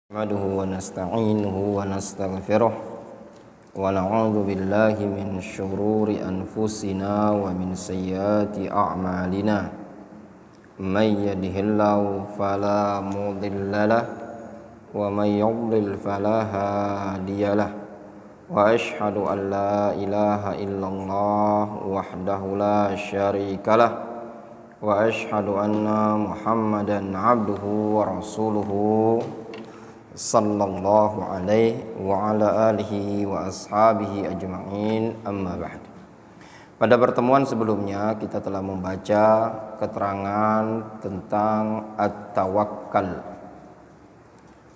نحمده ونستعينه ونستغفره ونعوذ بالله من شرور أنفسنا ومن سيئات أعمالنا من يهده الله فلا مضل له ومن يضلل فلا هادي له وأشهد أن لا إله إلا الله وحده لا شريك له وأشهد أن محمدا عبده ورسوله sallallahu alaihi wa ala alihi wa ashabihi ajma'in, amma ba'd. Pada pertemuan sebelumnya kita telah membaca keterangan tentang at-tawakkal.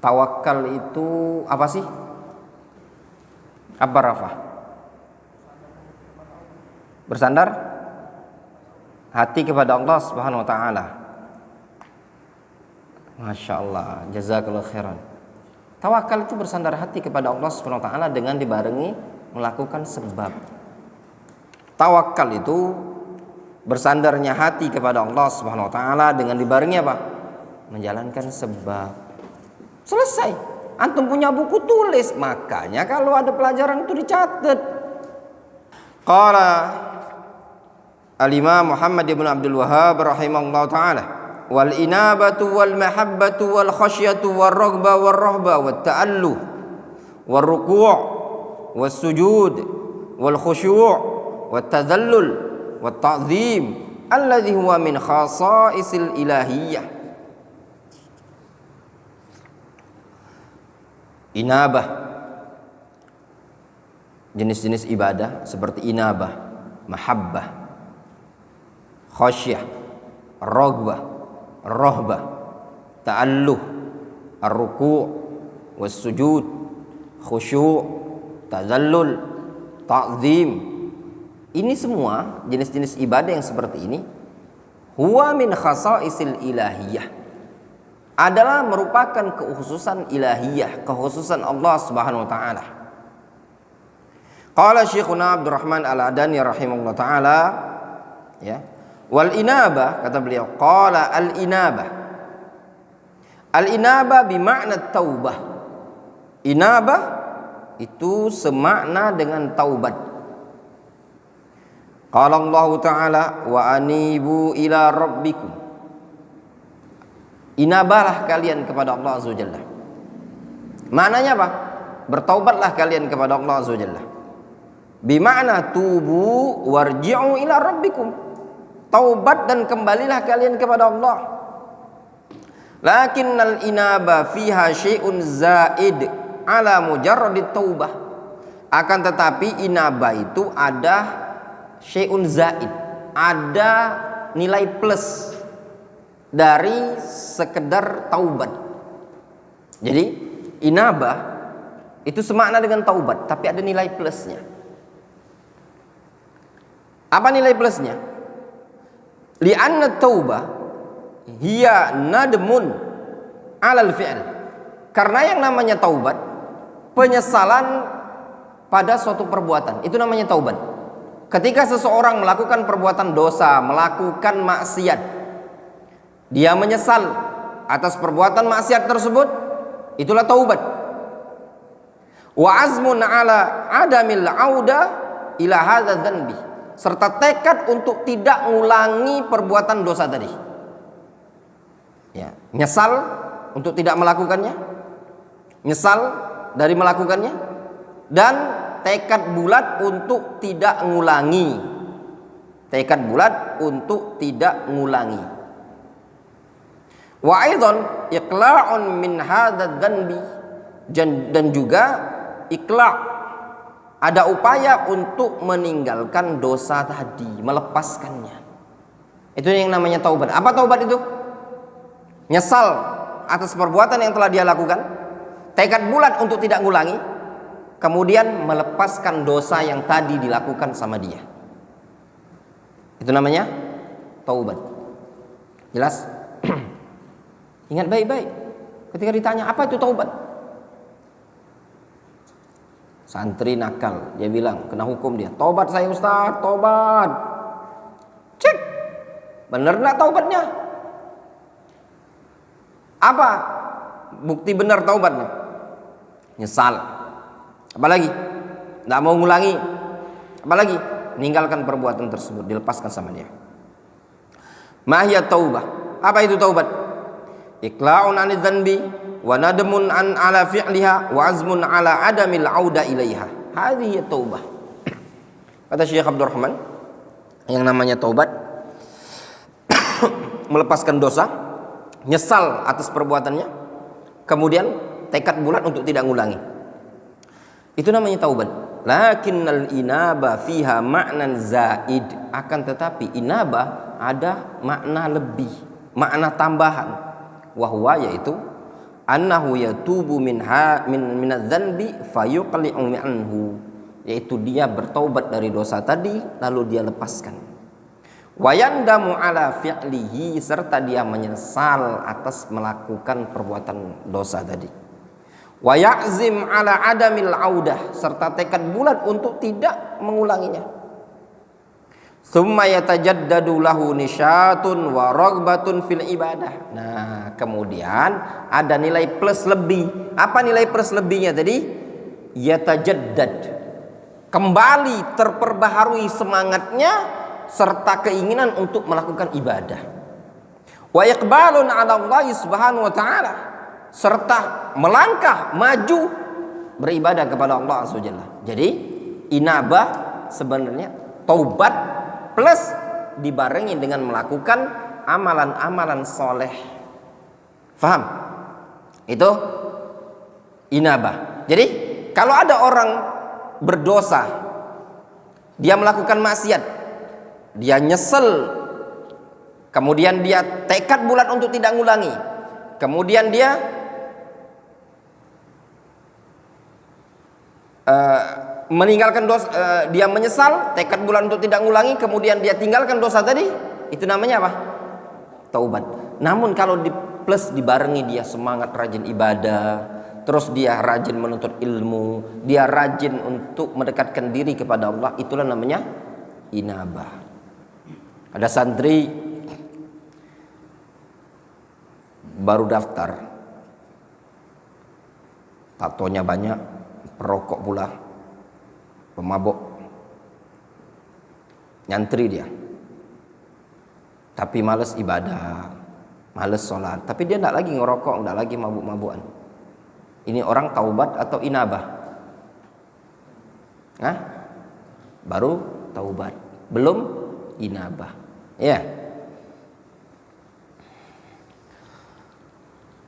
Tawakal itu apa sih? Apa Rafa? Bersandar hati kepada Allah Subhanahu wa taala. Masya Allah, jazakallahu khairan. Tawakal itu bersandar hati kepada Allah Subhanahu wa taala dengan dibarengi melakukan sebab. Tawakal itu bersandarnya hati kepada Allah Subhanahu wa taala dengan dibarengi apa? Menjalankan sebab. Selesai. Antum punya buku tulis, makanya kalau ada pelajaran itu dicatat. Qala Al-Imam Muhammad ibn Abdul Wahhab rahimahullah taala, wal inabatu wal mahabbatu wal khasyatu wal raghba wal rahba wat ta'alluh wal ruku' was sujud wal khusyu' wat tadhallul wat ta'zim alladhi huwa min khasa'isil ilahiyyah. Inabah, jenis-jenis ibadah seperti inabah, mahabbah, khasyah, raghbah, rahbah, ta'alluh, ar-ruku', was-sujud, khusyu', tazallul, ta'zim. Ini semua jenis-jenis ibadah yang seperti ini huwa min khasa'isil ilahiyah, adalah merupakan kekhususan ilahiyah, kekhususan Allah Subhanahu wa taala. Qala Syekhuna Abdurrahman Al-Adani rahimahullah taala, ya, wal inabah, kata beliau, qala al inabah. Al inabah bimakna taubah. Inabah itu semakna dengan taubat. Qala Allah taala wa anibu ila rabbikum. Inabahlah kalian kepada Allah azza wajalla. Maknanya apa? Bertaubatlah kalian kepada Allah azza wajalla. Bimakna tubu warji'u ila rabbikum. Taubat dan kembalilah kalian kepada Allah. Lakinnal inaba fiha syai'un zaid ala mujarradit taubah. Akan tetapi inaba itu ada syai'un zaid, ada nilai plus dari sekedar taubat. Jadi inaba itu semakna dengan taubat, tapi ada nilai plusnya. Apa nilai plusnya? Li'anna taubah hiya nadmun 'alal fi'l. Karena yang namanya taubat penyesalan pada suatu perbuatan, itu namanya taubat. Ketika seseorang melakukan perbuatan dosa, melakukan maksiat, dia menyesal atas perbuatan maksiat tersebut, itulah taubat. Wa azmun 'ala adamil 'auda ila hadza dzanbi, serta tekad untuk tidak mengulangi perbuatan dosa tadi. Ya, nyesal untuk tidak melakukannya, nyesal dari melakukannya, dan tekad bulat untuk tidak mengulangi. Tekad bulat untuk tidak mengulangi. Wa aidan iqla'un min hadza dzanbi, dan juga iqla', ada upaya untuk meninggalkan dosa tadi, melepaskannya. Itu yang namanya taubat. Apa taubat itu? Nyesal atas perbuatan yang telah dia lakukan, tekad bulat untuk tidak ngulangi, kemudian melepaskan dosa yang tadi dilakukan sama dia. Itu namanya taubat. Jelas? Ingat baik-baik ketika ditanya apa itu taubat. Santri nakal, dia bilang kena hukum dia. Taubat saya Ustaz, taubat. Cek, bener nggak taubatnya? Apa bukti benar taubatnya. Nyesal. Apalagi? Tidak mau ngulangi. Apalagi? Meninggalkan perbuatan tersebut, dilepaskan sama dia. Mahiyat taubah. Apa itu taubat? Iqla'un 'anil dzanbi wa nadmun an 'ala fi'liha wa azmun 'ala adamil 'auda ilaiha. Hadhihi taubah. Kata Syekh Abdurrahman, yang namanya taubat melepaskan dosa, nyesal atas perbuatannya, kemudian tekad bulat untuk tidak ngulangi. Itu namanya taubat. Lakinnal inaba fiha ma'nan zaid. Akan tetapi inabah ada makna lebih, makna tambahan. Wahwa yaitu annahu yatubu minadz-dzanbi fayuqli'u anhu. Yaitu dia bertaubat dari dosa tadi lalu dia lepaskan. Wayandamu ala fi'lihi, serta dia menyesal atas melakukan perbuatan dosa tadi. Wa ya'zim ala adamil audah, serta tekad bulat untuk tidak mengulanginya. Tsumma yatajaddadu lahu nisyatun wa raghbatun fil ibadah. Nah, kemudian ada nilai plus lebih. Apa nilai plus lebihnya tadi? Yatajaddad, kembali terperbaharui semangatnya serta keinginan untuk melakukan ibadah. Wa iqbalun 'ala Allah Subhanahu wa ta'ala, serta melangkah maju beribadah kepada Allah Azza wa Jalla. Jadi inabah sebenarnya taubat plus dibarengi dengan melakukan amalan-amalan soleh. Faham? Itu inabah. Jadi kalau ada orang berdosa, dia melakukan maksiat, dia nyesel, kemudian dia tekad bulat untuk tidak ngulangi, kemudian dia meninggalkan dosa, dia menyesal, tekad bulat untuk tidak ngulangi, kemudian dia tinggalkan dosa tadi, itu namanya apa? Taubat. Namun kalau di plus dibarengi dia semangat rajin ibadah, terus dia rajin menuntut ilmu, dia rajin untuk mendekatkan diri kepada Allah, itulah namanya inabah. Ada santri baru daftar, tatonya banyak, perokok pula, pemabuk, nyantri dia, tapi males ibadah, males sholat, tapi dia tidak lagi ngerokok, tidak lagi mabuk-mabukan. Ini orang taubat atau inabah? Nah, baru taubat, belum inabah. Ya.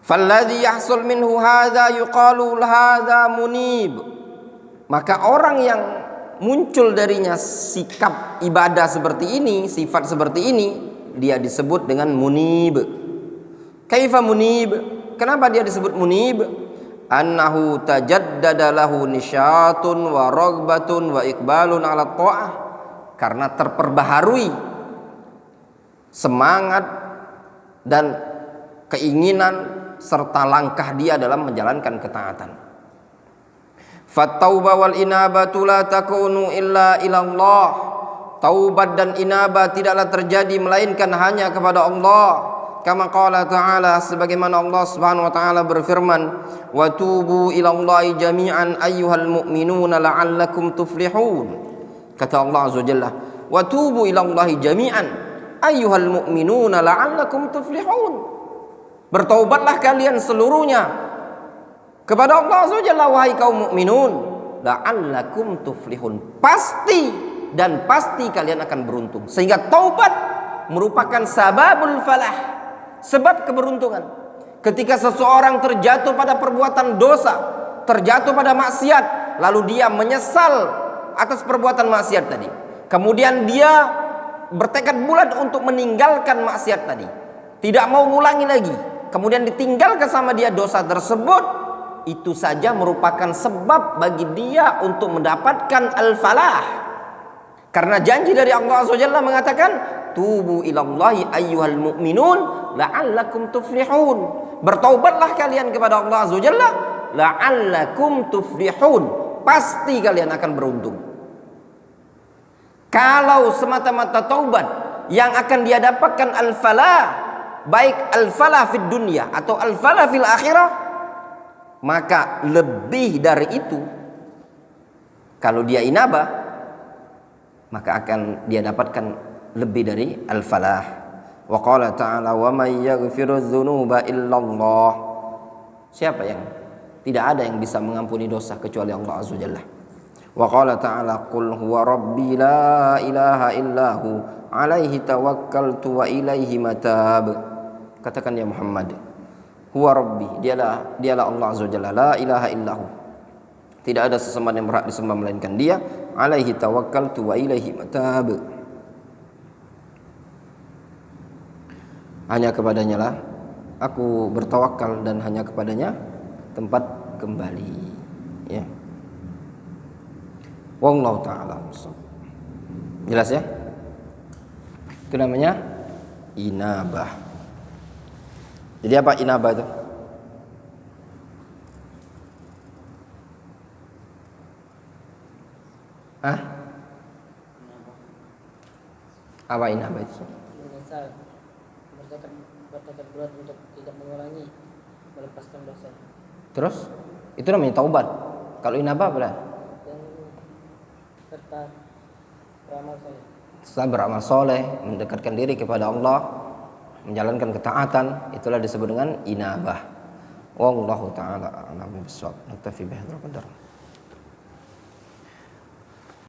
Falladhi yahsul minhu hadza yuqalu hadza munib. Maka orang yang muncul darinya sikap ibadah seperti ini, sifat seperti ini, dia disebut dengan munib. Kaifa munib? Kenapa dia disebut munib? Annahu tajaddada lahu nisyatun wa raghbatun wa iqbalun ala ta'ah. Karena terperbaharui semangat dan keinginan serta langkah dia dalam menjalankan ketaatan. Fattauba wal inabatu la takunu illa ilallah. Taubat dan inabah tidaklah terjadi melainkan hanya kepada Allah. Kama qala ta'ala, sebagaimana Allah Subhanahu wa ta'ala berfirman, wa tubu ilallahi jami'an ayyuhal mu'minuna la'allakum tuflihun. Kata Allah Azza wa Jalla, wa tubu ilallahi jami'an ayyuhal mu'minuna la'allakum tuflihun. Bertaubatlah kalian seluruhnya kepada Allah Azza wa Jalla, wahai kaum mukminun, la'allakum tuflihun. Pasti dan pasti kalian akan beruntung. Sehingga taubat merupakan sababul falah, sebab keberuntungan. Ketika seseorang terjatuh pada perbuatan dosa, terjatuh pada maksiat, lalu dia menyesal atas perbuatan maksiat tadi, kemudian dia bertekad bulat untuk meninggalkan maksiat tadi, tidak mau ngulangi lagi, kemudian ditinggalkan sama dia dosa tersebut, itu saja merupakan sebab bagi dia untuk mendapatkan al-falah. Karena janji dari Allah Azza wa Jalla mengatakan, tubu ilallahi ayyuhal mu'minun la'allakum tuflihun. Bertaubatlah kalian kepada Allah Azza wa Jalla la'allakum tuflihun. Pasti kalian akan beruntung. Kalau semata-mata taubat yang akan dia dapatkan al-falah, baik al-falah fid dunya atau al-falah fil akhirah, maka lebih dari itu, kalau dia inabah, maka akan dia dapatkan lebih dari al-falah. Wa qala ta'ala wa may yaghfiru dzunuba illallah. Siapa yang tidak ada yang bisa mengampuni dosa kecuali Allah Azza Jalla. Wa qala ta'ala qul huwa rabbi la ilaha illahu alaihi tawakkaltu wa ilaihi matab. Katakan ya Muhammad, huwa rabbi, dialah Allah Azza Jalla, la ilaha illahu, tidak ada sesembahan yang berhak disembah melainkan dia, alaihi tawakkaltu wa ilaihi matab, hanya kepadanya lah aku bertawakal dan hanya kepadanya tempat kembali, ya. Wallahu ta'ala. Jelas ya? Itu namanya inabah. Jadi apa inabah itu? Hah? Apa inabah itu? Menyesal, bertekad bulat untuk tidak mengulangi, melepaskan dosa. Terus? Itu namanya taubat. Kalau inabah apa? Dan serta beramal soleh. Setelah beramal soleh, mendekatkan diri kepada Allah, menjalankan ketaatan, itulah disebut dengan inabah. Wallahu ta'ala a'lam bishawab. Naktafi bihadzal qadar.